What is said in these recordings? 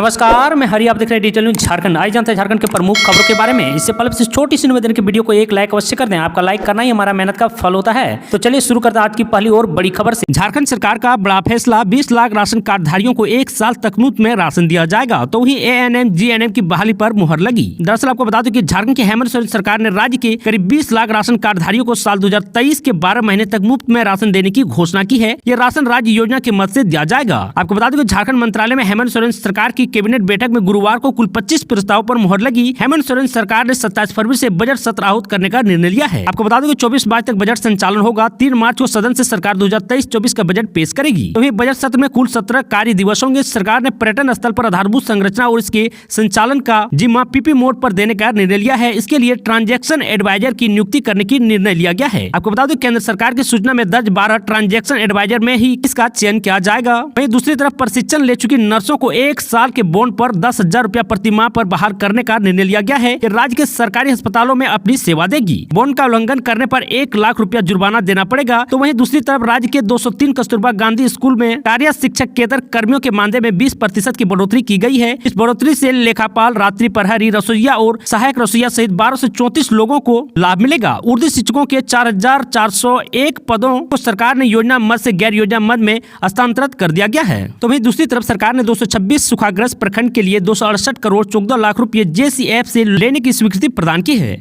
नमस्कार, मैं हरि, आप देख रहे हैं डिजिटल न्यूज झारखंड। आज जानते हैं झारखंड के प्रमुख खबरों के बारे में। इससे पहले छोटी सी निवेदन की वीडियो को एक लाइक अवश्य कर दें। आपका लाइक करना ही हमारा मेहनत का फल होता है। तो चलिए शुरू करते हैं आज की पहली और बड़ी खबर से। झारखंड सरकार का बड़ा फैसला, 20 लाख राशन कार्डधारियों को 1 साल तक मुफ्त में राशन दिया जाएगा। तो वहीं ANM GNM की बहाली पर मुहर लगी। दरअसल आपको बता दें कि झारखंड की हेमंत सोरेन सरकार ने राज्य के करीब 20 लाख राशन कार्डधारियों को साल 2023 के 12 महीने तक मुफ्त में राशन देने की घोषणा की है। ये राशन राज्य योजना की मदद से दिया जाएगा। आपको बता दें कि झारखंड मंत्रालय में हेमंत सोरेन सरकार की कैबिनेट बैठक में गुरुवार को कुल 25 प्रस्ताव पर मुहर लगी। हेमंत सोरेन सरकार ने 27 फरवरी से बजट सत्र आहूत करने का निर्णय लिया है। आपको बता दें कि 24 मार्च तक बजट संचालन होगा। 3 मार्च को सदन से सरकार 2023-24 का बजट पेश करेगी। तो बजट सत्र में कुल 17 कार्य दिवस होंगे। सरकार ने पर्यटन स्थल पर आधारभूत संरचना और इसके संचालन का जिम्मा PP मोड पर देने का निर्णय लिया है। इसके लिए ट्रांजैक्शन एडवाइजर की नियुक्ति करने की निर्णय लिया गया है। आपको बता दें केंद्र सरकार की सूचना में दर्ज 12 ट्रांजैक्शन एडवाइजर में ही इसका चयन किया जाएगा। वहीं दूसरी तरफ प्रशिक्षण ले चुकी नर्सों को 1 साल के बॉन्ड पर 10,000 रुपया प्रति माह पर बहाल करने का निर्णय लिया गया है कि राज्य के सरकारी अस्पतालों में अपनी सेवा देगी। बॉन्ड का उल्लंघन करने पर 1 लाख रुपया जुर्माना देना पड़ेगा। तो वहीं दूसरी तरफ राज्य के 203 कस्तूरबा गांधी स्कूल में कार्य शिक्षकेतर कर्मियों के मानदेय में 20% की बढ़ोतरी की गई है। इस बढ़ोतरी से लेखापाल, रात्रि प्रहरी, रसोइया और सहायक रसोइया सहित 12 से 34 लोगों को लाभ मिलेगा। उर्दू शिक्षकों के 4,401 पदों को सरकार ने योजना मद से गैर योजना मद में हस्तांतरित कर दिया गया है। तो वहीं दूसरी तरफ सरकार ने 226 सूखाग्रस्त प्रखंड के लिए 268 करोड़ 14 लाख रुपए JCF से लेने की स्वीकृति प्रदान की है।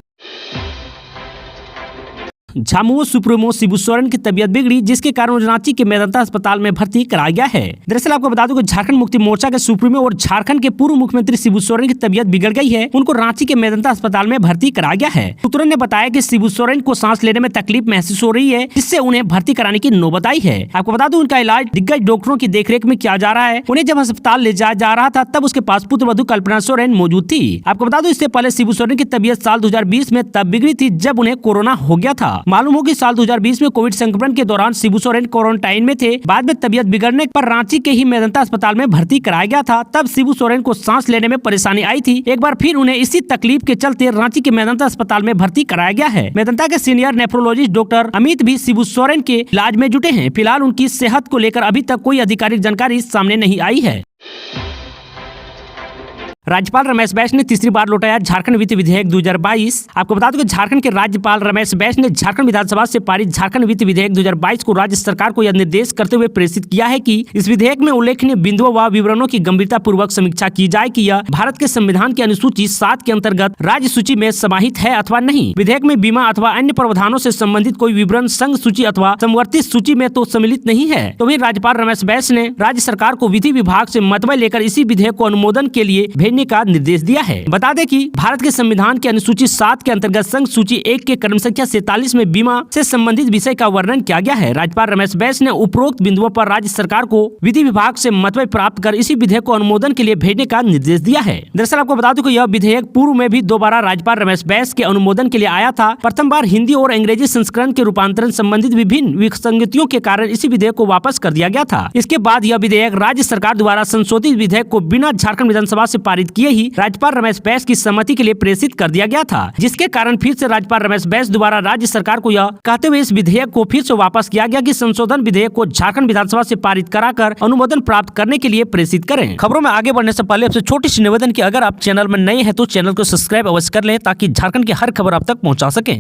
झामुमो सुप्रीमो शिबू सोरेन की तबीयत बिगड़ी, जिसके कारण रांची के मेदांता अस्पताल में भर्ती कराया गया है। दरअसल आपको बता दूं कि झारखंड मुक्ति मोर्चा के सुप्रीमो और झारखंड के पूर्व मुख्यमंत्री शिबू सोरेन की तबीयत बिगड़ गई है। उनको रांची के मेदांता अस्पताल में भर्ती कराया गया है। सूत्रों ने बताया कि शिबू सोरेन को सांस लेने में तकलीफ महसूस हो रही है, जिससे उन्हें भर्ती कराने की नौबत आई है। आपको बता दूं उनका इलाज दिग्गज डॉक्टरों की देखरेख में किया जा रहा है। उन्हें जब अस्पताल ले जाया जा रहा था तब उसके पास पुत्र वधू कल्पना सोरेन मौजूद थी। आपको बता दूं इससे पहले शिबू सोरेन की तबीयत साल 2020 में तब बिगड़ी थी जब उन्हें कोरोना हो गया था। मालूम हो कि साल 2020 में कोविड संक्रमण के दौरान शिबू सोरेन क्वारंटाइन में थे। बाद में तबीयत बिगड़ने पर रांची के ही मेदांता अस्पताल में भर्ती कराया गया था। तब शिबू सोरेन को सांस लेने में परेशानी आई थी। एक बार फिर उन्हें इसी तकलीफ के चलते रांची के मेदांता अस्पताल में भर्ती कराया गया है। मेदांता के सीनियर नेफ्रोलॉजिस्ट डॉक्टर अमित भी शिबू सोरेन के इलाज में जुटे हैं। फिलहाल उनकी सेहत को लेकर अभी तक कोई आधिकारिक जानकारी सामने नहीं आई है। राज्यपाल रमेश बैस ने तीसरी बार लौटाया झारखंड वित्त विधेयक 2022। आपको बता दूं कि झारखंड के राज्यपाल रमेश बैस ने झारखंड विधानसभा से पारित झारखंड वित्त विधेयक 2022 को राज्य सरकार को यह निर्देश करते हुए प्रेषित किया है कि इस विधेयक में उल्लेखनीय बिंदुओं व विवरणों की गंभीरता पूर्वक समीक्षा की जाए कि यह भारत के संविधान की अनुसूची 7 के अंतर्गत राज्य सूची में समाहित है अथवा नहीं। विधेयक में बीमा अथवा अन्य प्रावधानों से संबंधित कोई विवरण संघ सूची अथवा समवर्ती सूची में तो सम्मिलित नहीं है। तो वहीं राज्यपाल रमेश बैस ने राज्य सरकार को विधि विभाग से मतभेद लेकर इसी विधेयक को अनुमोदन के लिए भेजने का निर्देश दिया है। बता दें कि भारत के संविधान की अनुसूची 7 के अंतर्गत संघ सूची 1 के क्रम संख्या 47 में बीमा से संबंधित विषय का वर्णन किया गया है। राज्यपाल रमेश बैस ने उपरोक्त बिंदुओं पर राज्य सरकार को विधि विभाग से मतभेद प्राप्त कर इसी विधेयक को अनुमोदन के लिए भेजने का निर्देश दिया है। दरअसल आपको बता दूं कि यह विधेयक पूर्व में भी 2 बार राज्यपाल रमेश बैस के अनुमोदन के लिए आया था। प्रथम बार हिंदी और अंग्रेजी संस्करण के रूपांतरण संबंधित विभिन्न विसंगतियों के कारण इसी विधेयक को वापस कर दिया गया था। इसके बाद यह विधेयक राज्य सरकार द्वारा संशोधित विधेयक को बिना झारखंड विधानसभा से पारित किए ही राज्यपाल रमेश बैस की सहमति के लिए प्रेषित कर दिया गया था, जिसके कारण फिर से राज्यपाल रमेश बैस द्वारा राज्य सरकार को यह कहते हुए इस विधेयक को फिर से वापस किया गया कि संशोधन विधेयक को झारखंड विधानसभा से पारित कराकर अनुमोदन प्राप्त करने के लिए प्रेषित करें। खबरों में आगे बढ़ने से पहले आपसे छोटी सी निवेदन की अगर आप चैनल में नए हैं तो चैनल को सब्सक्राइब अवश्य कर लें ताकि झारखंड की हर खबर आप तक पहुँचा सके।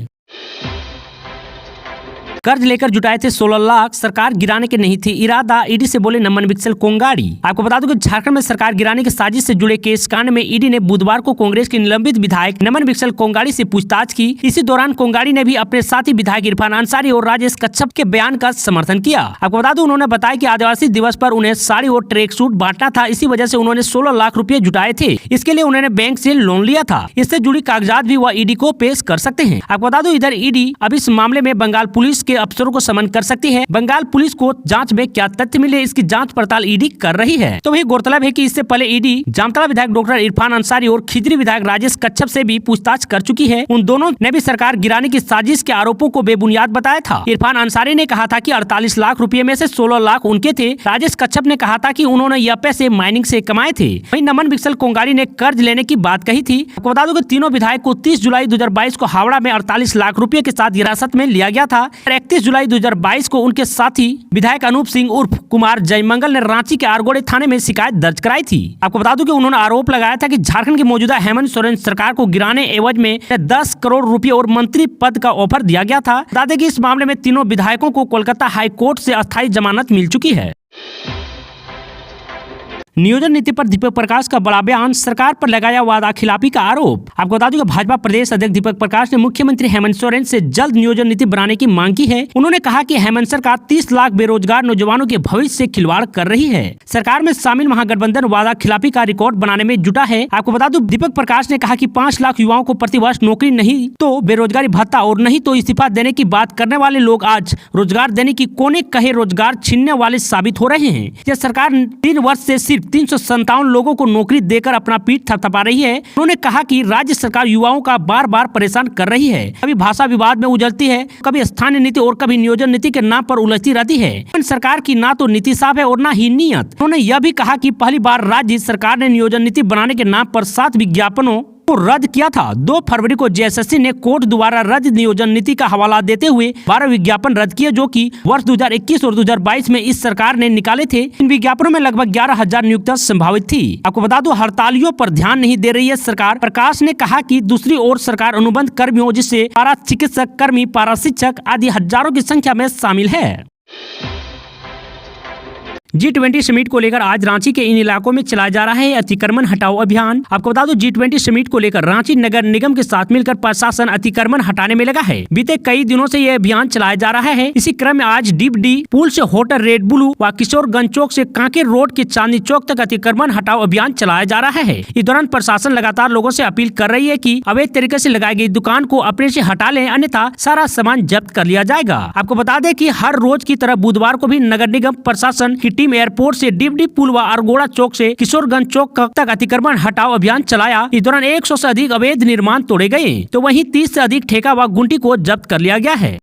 कर्ज लेकर जुटाए थे 16 लाख, सरकार गिराने के नहीं थी इरादा, ईडी से बोले नमन विकसल कोंगाड़ी। आपको बता दूं कि झारखंड में सरकार गिराने की साजिश से जुड़े केस कांड में ईडी ने बुधवार को कांग्रेस के निलंबित विधायक नमन विकसल कोंगाड़ी से पूछताछ की। इसी दौरान कोंगाड़ी ने भी अपने साथी विधायक इरफान अंसारी और राजेश कच्छप के बयान का समर्थन किया। आपको बता दूं उन्होंने बताया कि आदिवासी दिवस पर उन्हें साड़ी और ट्रैक सूट बांटना था, इसी वजह से उन्होंने 16 लाख रुपए जुटाए थे। इसके लिए उन्होंने बैंक से लोन लिया था। इससे जुड़ी कागजात भी वह ईडी को पेश कर सकते हैं। आपको बता दूं इधर ईडी अब इस मामले में बंगाल पुलिस के अफसरों को समन कर सकती है। बंगाल पुलिस को जांच में क्या तथ्य मिले इसकी जांच पड़ताल ईडी कर रही है। तो वही गौरतलब है कि इससे पहले ईडी जामताड़ा विधायक डॉक्टर इरफान अंसारी और खिजरी विधायक राजेश कच्छप से भी पूछताछ कर चुकी है। उन दोनों ने भी सरकार गिराने की साजिश के आरोपों को बेबुनियाद बताया था। इरफान अंसारी ने कहा था कि 48 लाख रुपए में से 16 लाख उनके थे। राजेश कच्छप ने कहा था कि उन्होंने यह पैसे माइनिंग से कमाए थे। वहीं नमन विकसल कोंगाड़ी ने कर्ज लेने की बात कही थी। आपको बता दो कि तीनों विधायक को 30 जुलाई 2022 को हावड़ा में 48 लाख रुपए के साथ हिरासत में लिया गया था। 31 जुलाई 2022 को उनके साथी विधायक अनूप सिंह उर्फ कुमार जयमंगल ने रांची के आरगोड़े थाने में शिकायत दर्ज कराई थी। आपको बता दूं कि उन्होंने आरोप लगाया था कि झारखंड की मौजूदा हेमंत सोरेन सरकार को गिराने एवज में 10 करोड़ रुपए और मंत्री पद का ऑफर दिया गया था। बता दें कि इस मामले में तीनों विधायकों को कोलकाता हाई कोर्ट से अस्थायी जमानत मिल चुकी है। नियोजन नीति पर दीपक प्रकाश का बड़ा बयान, सरकार पर लगाया वादा खिलाफी का आरोप। आपको बता दूं कि भाजपा प्रदेश अध्यक्ष दीपक प्रकाश ने मुख्यमंत्री हेमंत सोरेन से जल्द नियोजन नीति बनाने की मांग की है। उन्होंने कहा कि हेमंत सरकार 30 लाख बेरोजगार नौजवानों के भविष्य से खिलवाड़ कर रही है। सरकार में शामिल महागठबंधन वादा खिलाफी का रिकॉर्ड बनाने में जुटा है। आपको बता दूं दीपक प्रकाश ने कहा कि 5 लाख युवाओं को प्रतिवर्ष नौकरी नहीं तो बेरोजगारी भत्ता और नहीं तो इस्तीफा देने की बात करने वाले लोग आज रोजगार देने की कोने कहे रोजगार छीनने वाले साबित हो रहे हैं। यह सरकार 3 वर्ष से सिर्फ 357 लोगों को नौकरी देकर अपना पीठ थपथपा रही है। उन्होंने कहा कि राज्य सरकार युवाओं का बार बार परेशान कर रही है, कभी भाषा विवाद में उलझती है, कभी स्थानीय नीति और कभी नियोजन नीति के नाम पर उलझती रहती है। सरकार की ना तो नीति साफ है और ना ही नियत। उन्होंने यह भी कहा कि पहली बार राज्य सरकार ने नियोजन नीति बनाने के नाम पर 7 विज्ञापनों को रद्द किया था। 2 फरवरी को जेएसएससी ने कोर्ट द्वारा रद्द नियोजन नीति का हवाला देते हुए 12 विज्ञापन रद्द किए, जो कि वर्ष 2021 और 2022 में इस सरकार ने निकाले थे। इन विज्ञापनों में लगभग 11,000 नियुक्तियां संभावित थी। आपको बता दूं हड़तालियों पर ध्यान नहीं दे रही है सरकार। प्रकाश ने कहा कि दूसरी ओर सरकार अनुबंध कर्मियों जिससे पारा चिकित्सक कर्मी, पारा शिक्षक आदि हजारों की संख्या में शामिल है। G20 समिट को लेकर आज रांची के इन इलाकों में चलाया जा रहा है अतिक्रमण हटाओ अभियान। आपको बता दो G20 समिट को लेकर रांची नगर निगम के साथ मिलकर प्रशासन अतिक्रमण हटाने में लगा है। बीते कई दिनों से यह अभियान चलाया जा रहा है। इसी क्रम में आज डीपडी पुल से होटल रेड ब्लू व किशोरगंज चौक से कांकेर रोड के चांदनी चौक तक अतिक्रमण हटाओ अभियान चलाया जा रहा है। इस दौरान प्रशासन लगातार लोगों से अपील कर रही है कि अवैध तरीके से लगाई गई दुकान को अपने से हटा लें, अन्यथा सारा सामान जब्त कर लिया जाएगा। आपको बता दें कि हर रोज की तरह बुधवार को भी नगर निगम प्रशासन की टीम एयरपोर्ट से डीपडी पुल व अरगोड़ा चौक से किशोरगंज चौक तक अतिक्रमण हटाओ अभियान चलाया। इस दौरान 100 से अधिक अवैध निर्माण तोड़े गए, तो वहीं 30 से अधिक ठेका व गुंटी को जब्त कर लिया गया है।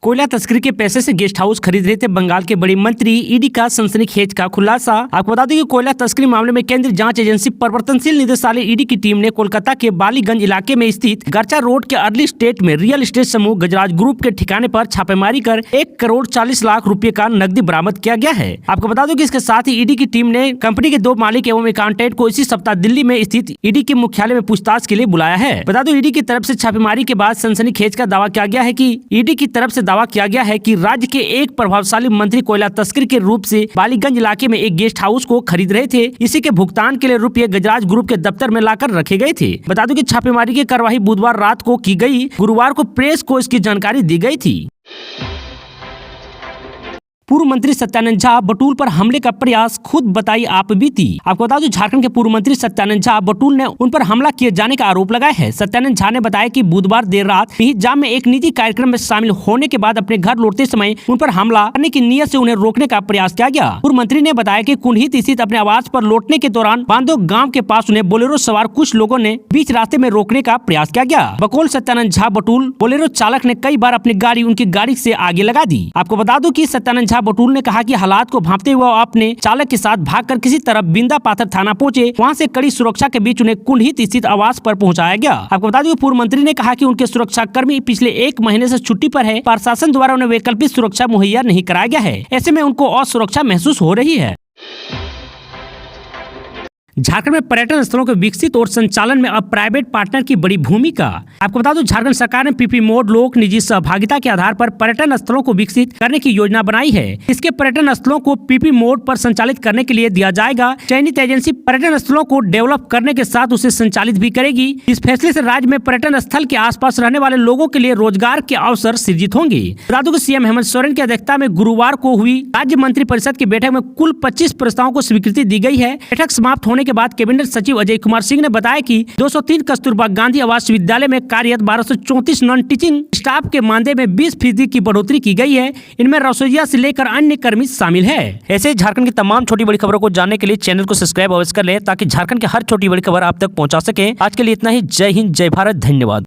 कोयला तस्करी के पैसे से गेस्ट हाउस खरीद रहे थे बंगाल के बड़े मंत्री, ईडी का सनसनीखेज का खुलासा। आपको बता दें कि कोयला तस्करी मामले में केंद्रीय जांच एजेंसी परिवर्तनशील निदेशालय ईडी की टीम ने कोलकाता के बालीगंज इलाके में स्थित गरचा रोड के अर्ली स्टेट में रियल एस्टेट समूह गजराज ग्रुप के ठिकाने पर छापेमारी कर 1 करोड़ 40 लाख रुपए का नकदी बरामद किया गया है। आपको बता दो कि इसके साथ ही ईडी की टीम ने कंपनी के 2 मालिक एवं अकाउंटेंट को इसी सप्ताह दिल्ली में स्थित ईडी के मुख्यालय में पूछताछ के लिए बुलाया है। बता दो ईडी की तरफ से छापेमारी के बाद सनसनीखेज का दावा किया गया है कि ईडी की तरफ से दावा किया गया है कि राज्य के एक प्रभावशाली मंत्री कोयला तस्करी के रूप से बालीगंज इलाके में एक गेस्ट हाउस को खरीद रहे थे। इसी के भुगतान के लिए रुपये गजराज ग्रुप के दफ्तर में लाकर रखे गए थे। बता दूं कि छापेमारी की कार्रवाई बुधवार रात को की गई। गुरुवार को प्रेस को इसकी जानकारी दी गई थी। पूर्व मंत्री सत्यानंद झा बटुल पर हमले का प्रयास, खुद बताई आप बीती। आपको बता दूं झारखंड के पूर्व मंत्री सत्यानंद झा बटुल ने उन पर हमला किए जाने का आरोप लगाया है। सत्यानंद झा ने बताया कि बुधवार देर रात जाम में एक निजी कार्यक्रम में शामिल होने के बाद अपने घर लौटते समय उन पर हमला करने की नीयत से उन्हें रोकने का प्रयास किया गया। पूर्व मंत्री ने बताया कि कुंडहित स्थित अपने आवास पर लौटने के दौरान बांदो गाँव के पास उन्हें बोलेरो सवार कुछ लोगों ने बीच रास्ते में रोकने का प्रयास किया गया। बकौल सत्यानंद झा बटुल, बोलेरो चालक ने कई बार अपनी गाड़ी उनकी गाड़ी से आगे लगा दी। आपको बता दूं कि सत्यानंद झा बटुल ने कहा कि हालात को भांपते हुए अपने चालक के साथ भागकर किसी तरह बिंदा पाथर थाना पहुंचे। वहां से कड़ी सुरक्षा के बीच उन्हें कुंडहित स्थित आवास पर पहुंचाया गया। आपको बता दें पूर्व मंत्री ने कहा कि उनके सुरक्षा कर्मी पिछले 1 महीने से छुट्टी पर है। प्रशासन द्वारा उन्हें वैकल्पिक सुरक्षा मुहैया नहीं कराया गया है। ऐसे में उनको असुरक्षा महसूस हो रही है। झारखंड में पर्यटन स्थलों के विकसित और संचालन में अब प्राइवेट पार्टनर की बड़ी भूमिका। आपको बता दूं झारखंड सरकार ने पीपी मोड लोक निजी सहभागिता के आधार पर पर्यटन स्थलों को विकसित करने की योजना बनाई है। इसके पर्यटन स्थलों को पीपी मोड पर संचालित करने के लिए दिया जाएगा। चयनित एजेंसी पर्यटन स्थलों को डेवलप करने के साथ उसे संचालित भी करेगी। इस फैसले से राज्य में पर्यटन स्थल के आसपास रहने वाले लोगों के लिए रोजगार के अवसर सृजित होंगे। बता दूं कि सीएम हेमंत सोरेन की अध्यक्षता में गुरुवार को हुई राज्य मंत्रिपरिषद की बैठक में कुल 25 प्रस्तावों को स्वीकृति दी गई है। बैठक समाप्त होने के बाद कैबिनेट सचिव अजय कुमार सिंह ने बताया कि 203 कस्तूरबा गांधी आवास विद्यालय में कार्यरत 1234 नॉन टीचिंग स्टाफ के मानदेय में 20% की बढ़ोतरी की गई है। इनमें रसोइया से लेकर अन्य कर्मी शामिल है। ऐसे झारखंड की तमाम छोटी बड़ी खबरों को जानने के लिए चैनल को सब्सक्राइब अवश्य कर लें, ताकि झारखंड की हर छोटी बड़ी खबर आप तक पहुंचा सके। आज के लिए इतना ही। जय हिंद, जय भारत, धन्यवाद।